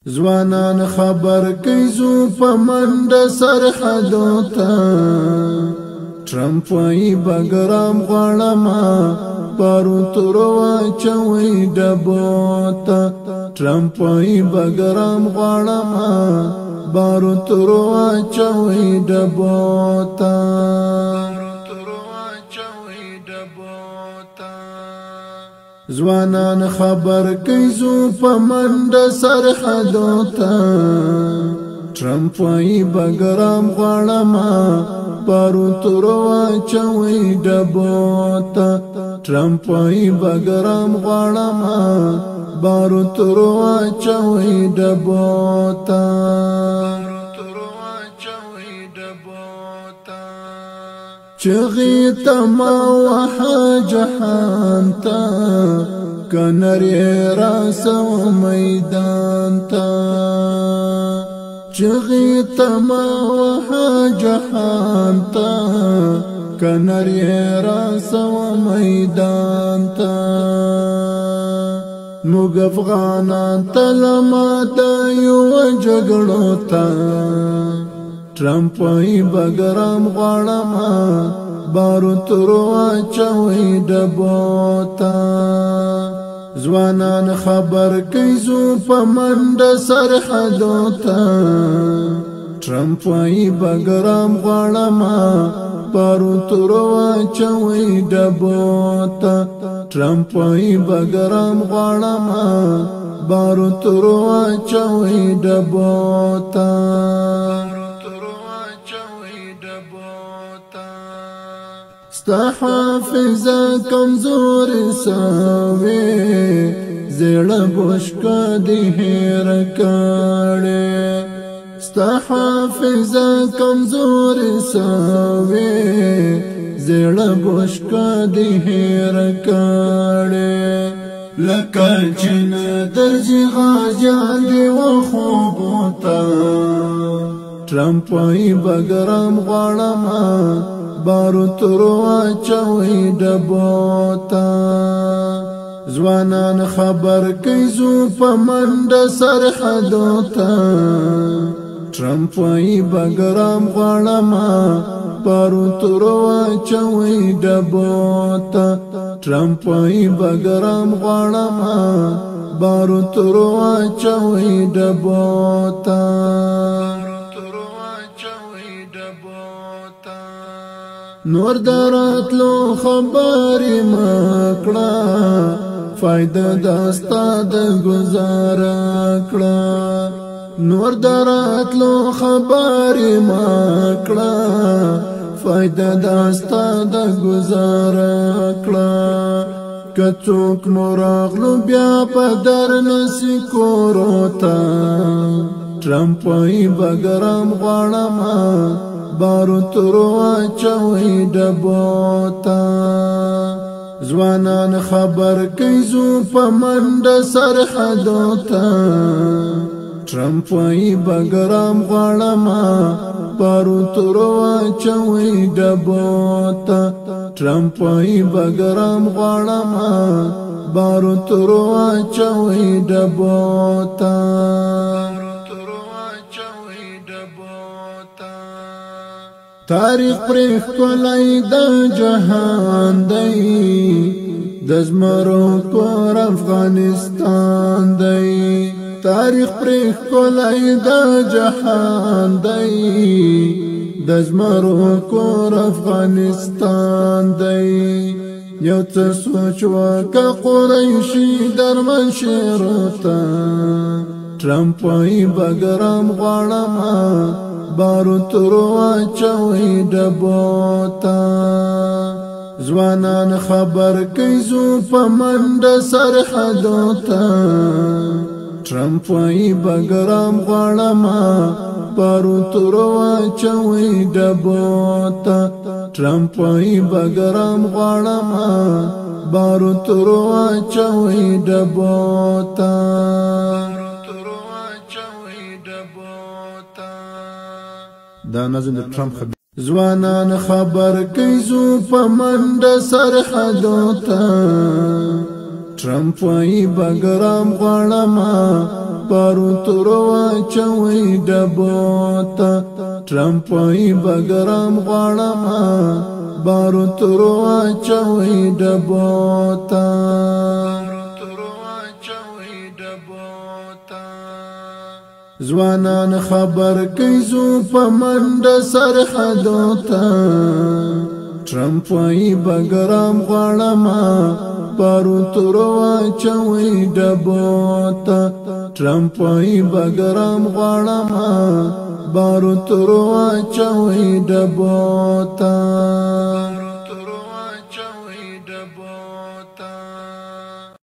ځوانان خبر کوي زو په منډه سرحدو ته ټرمپ وايي بګرام غواړمه باروتو واچوي ډبو ته ټرمپ وايي بګرام غواړمه باروتو واچوي ډبو ته ځوانان خبر کوي زو په منډه سرحدو ته ټرمپ وايي بګرام غواړمه باروتو واچوي ډبو ته ټرمپ وايي بګرام غواړمه باروتو واچوي ډبو ته چغی تما وحا جهان تا کنری راسو میدان تا چغی تما وحا جهان تا کنری راسو میدان تا موږ افغانان تلما دایو جګړو تا ټرمپ وايي بګرام غواړمه باروتو واچوي ډبو ته ځوانان خبر کوي زو په منډه سرحدو ته ټرمپ وايي بګرام غواړمه باروتو واچوي ډبو ته ټرمپ وايي بګرام غواړمه باروتو واچوي ډبو ته ستا حافظه کمزوري سوي زړه بوشکا دی هیر کړي ستا حافظه کمزوري سوي زړه بوشکا دی هیر کړي لکه چن درځي غاجان دی و خوبو ته ټرمپ وايي بګرام غواړمه باروتو واچوي ډبو ته ځوانان خبر کوي زو په منډه سرحدو ته ټرمپ وايي بګرام غواړمه باروتو واچوي ډبو ته ټرمپ وايي بګرام غواړمه باروتو واچوي ډبو ته نور دراتلو خبرې مکړه فائدہ داستا د گزار کړه نور دراتلو خبرې مکړه فائدہ داستا د گزار کړه کڅوک موراغلو بیا په در نسی کوروتا ټرمپ وايي بګرام غواړمه باروتو واچوي ډبو ته ځوانان خبر کوي زو په منډه سرحدو ته ټرمپ وايي بګرام غواړمه باروتو واچوي ډبو ته ټرمپ وايي بګرام غواړمه باروتو واچوي ډبو ته تاریخ پرېخ کولای د جهان دی د زمرو کور افغانستان دی تاریخ پرېخ کولای د جهان دی د زمرو کور افغانستان دی یو څه سوچ وکړه قریشي درمن شیروتا ټرمپ وايي بګرام غواړمه باروتو واچوي ډبو ته ځوانان خبر کوي زو په منډه سرحدو ته ټرمپ وايي بګرام غواړمه باروتو واچوي ډبو ته ټرمپ وايي بګرام غواړمه باروتو واچوي ډبو ته دا نظم د ټرمپ ځوانان خبر کوي زو په منډه سرحدو ته ټرمپ وايي بګرام غواړمه باروت واچوي ډبوتا ټرمپ وای بګرام غواړم باروت واچوي ډبوتا ځوانان خبر کیزو په منډه سرحدو ته ټرمپ وای بګرام غواړم باروت واچوي ډبوتا ټرمپ وای بګرام غواړم باروت واچوي ډبوتا